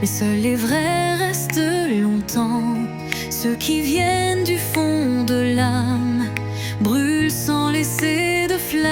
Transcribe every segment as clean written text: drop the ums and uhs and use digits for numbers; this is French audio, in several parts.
mais seuls les vrais restent longtemps. Ceux qui viennent du fond de l'âme brûlent sans laisser de flamme.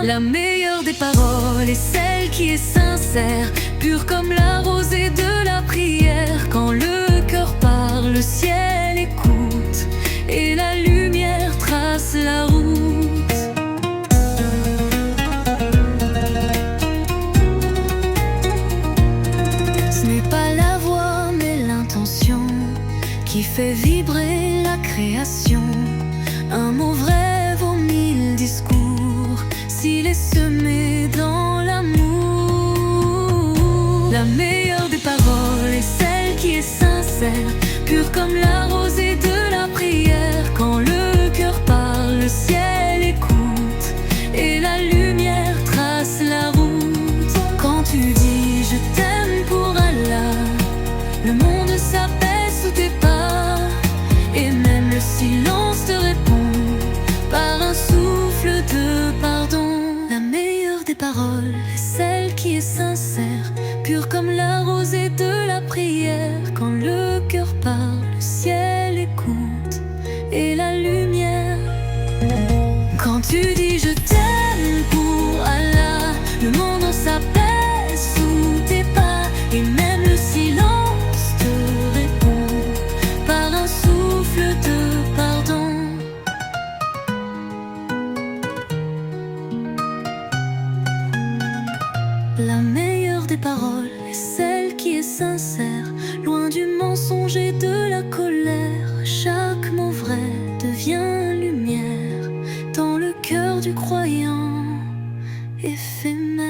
La meilleure des paroles est celle qui est sincère, pure comme la rosée de la prière. Quand le cœur parle, le ciel écoute et la lumière trace la route. Ce n'est pas la voix mais l'intention qui fait vibrer la création. Un mot vrai vaut 1000 discours s'il est semé dans l'amour. La meilleure des paroles est celle qui est sincère, pure comme la rosée de la prière. Quand le cœur parle, le ciel écoute et la lumière trace la route. Quand tu dis je t'aime pour Allah, le monde s'apaise sous tes pas, et même le silence te répond par un souffle de pardon. La meilleure des paroles est celle qui est sincère, pure comme la rosée de la prière. Quand le cœur parle, le ciel écoute et la lumière. Quand tu dis je t'aime pour Allah, le monde s'apaise sous tes pas, et même le silence te répond par un souffle de pardon. La meilleure des paroles est celle qui est sincère, loin du mensonge et de la colère. Chaque mot vrai devient lumière dans le cœur du croyant éphémère.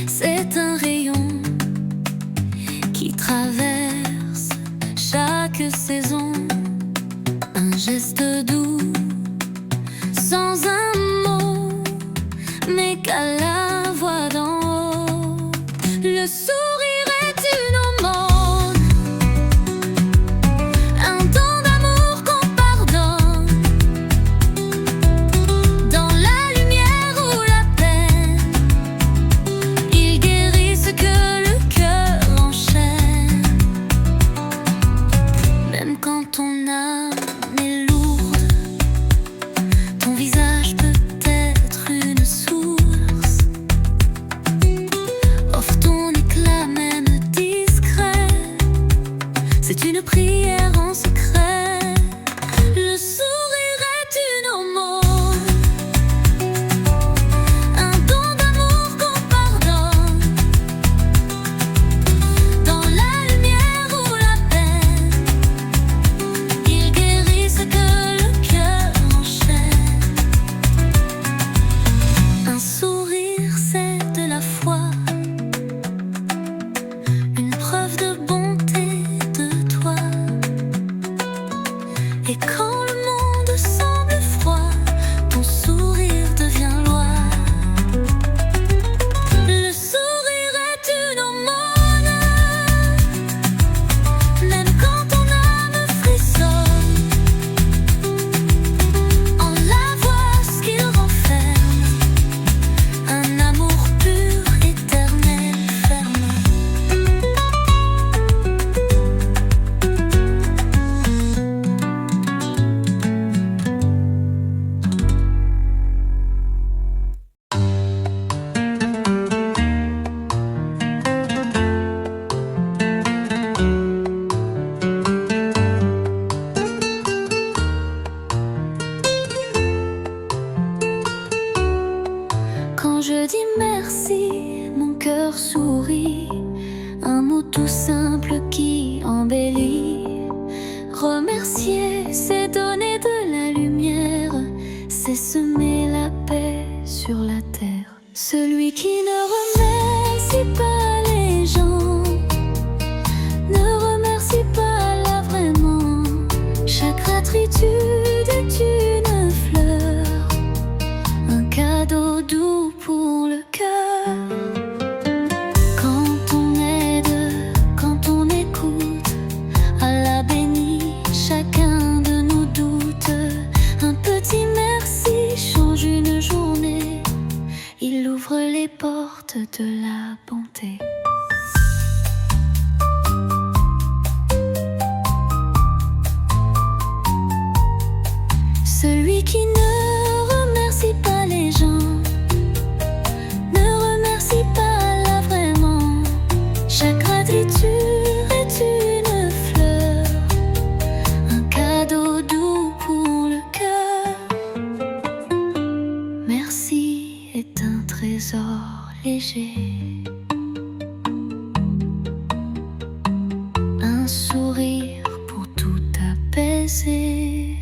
C'est un rayon qui traverse chaque saison, un geste doux, sans un mot, mais qu'à la voix d'en haut. Le sourire est une aumône, un don d'amour qu'on pardonne. Dans la lumière ou la peine, il guérit ce que le cœur enchaîne. Même quand ton âme est lourde, ton visage peut être une source. Offre ton éclat même discret, c'est une prière en secret. Le sourire est une aumône, un don d'amour qu'on pardonne. Dans la lumière ou la peine, il guérit ce que le cœur enchaîne. Un sourire, c'est de la foi, une preuve de bonté de toi. Et quand le monde semble froid, ton sourire devient loi. Le sourire est une aumône, même quand ton âme frissonne. En la voix ce qu'il renferme, un amour pur, éternel, ferme. Quand je dis merci, mon cœur sourit, un mot tout simple qui embellit. Remercier, c'est donner de la lumière, c'est semer la paix sur la terre. Celui qui ne remercie pas les gens ne remercie pas là vraiment. Chaque gratitude est une fleur, un cadeau doux pour le cœur. Quand on aide, quand on écoute, Allah bénit chacun de nos doutes. Un petit merci change une journée, il ouvre les portes de la bonté. Celui qui ne remercie pas les gens ne remercie pas là vraiment. Chaque gratitude est une fleur, un cadeau doux pour le cœur. Merci est un trésor léger, un sourire pour tout apaiser.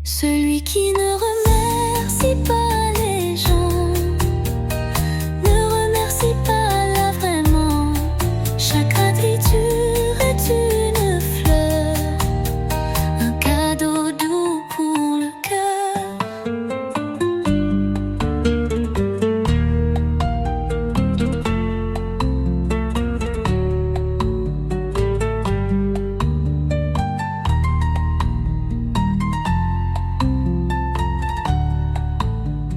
Celui qui ne remercie pas les gens ne remercie pas là vraiment. Chaque gratitude est une fleur, un cadeau doux pour le cœur.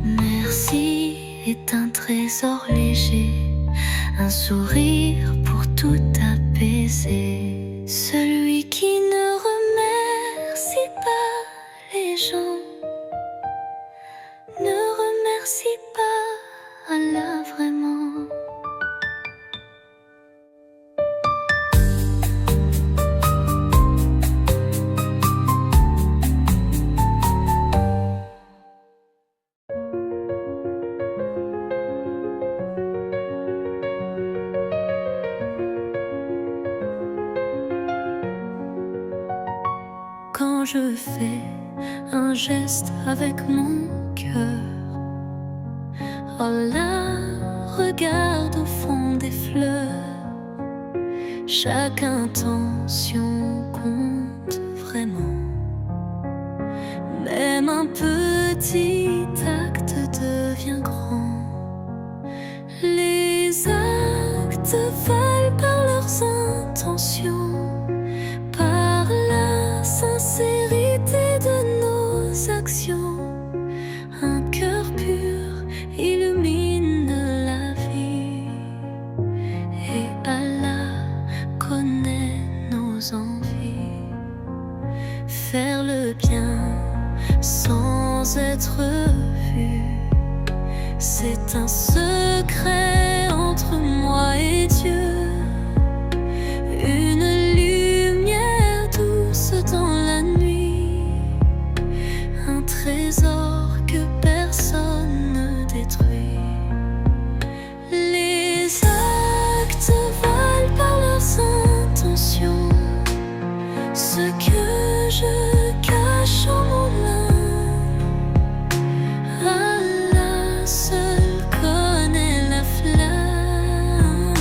Merci est un trésor léger, un sourire pour tout apaiser. Celui qui ne remercie pas les gens ne remercie pas Allah vraiment. Quand je fais un geste avec mon cœur, Allah regarde au fond des fleurs. Chaque intention compte vraiment. Même un petit acte devient grand. Les actes valent par leurs intentions, par la sincérité de nos actions. Un cœur pur illumine la vie, et Allah connaît nos envies. Faire le bien sans être vu, c'est un secret entre moi et Dieu. Une lumière douce dans la nuit, un trésor que personne ne détruit. Les actes valent par leurs intentions, ce que je cache en mon âme. Allah seul connaît la flamme.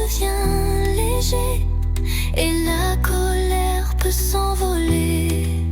devient léger et la colère peut s'envoler.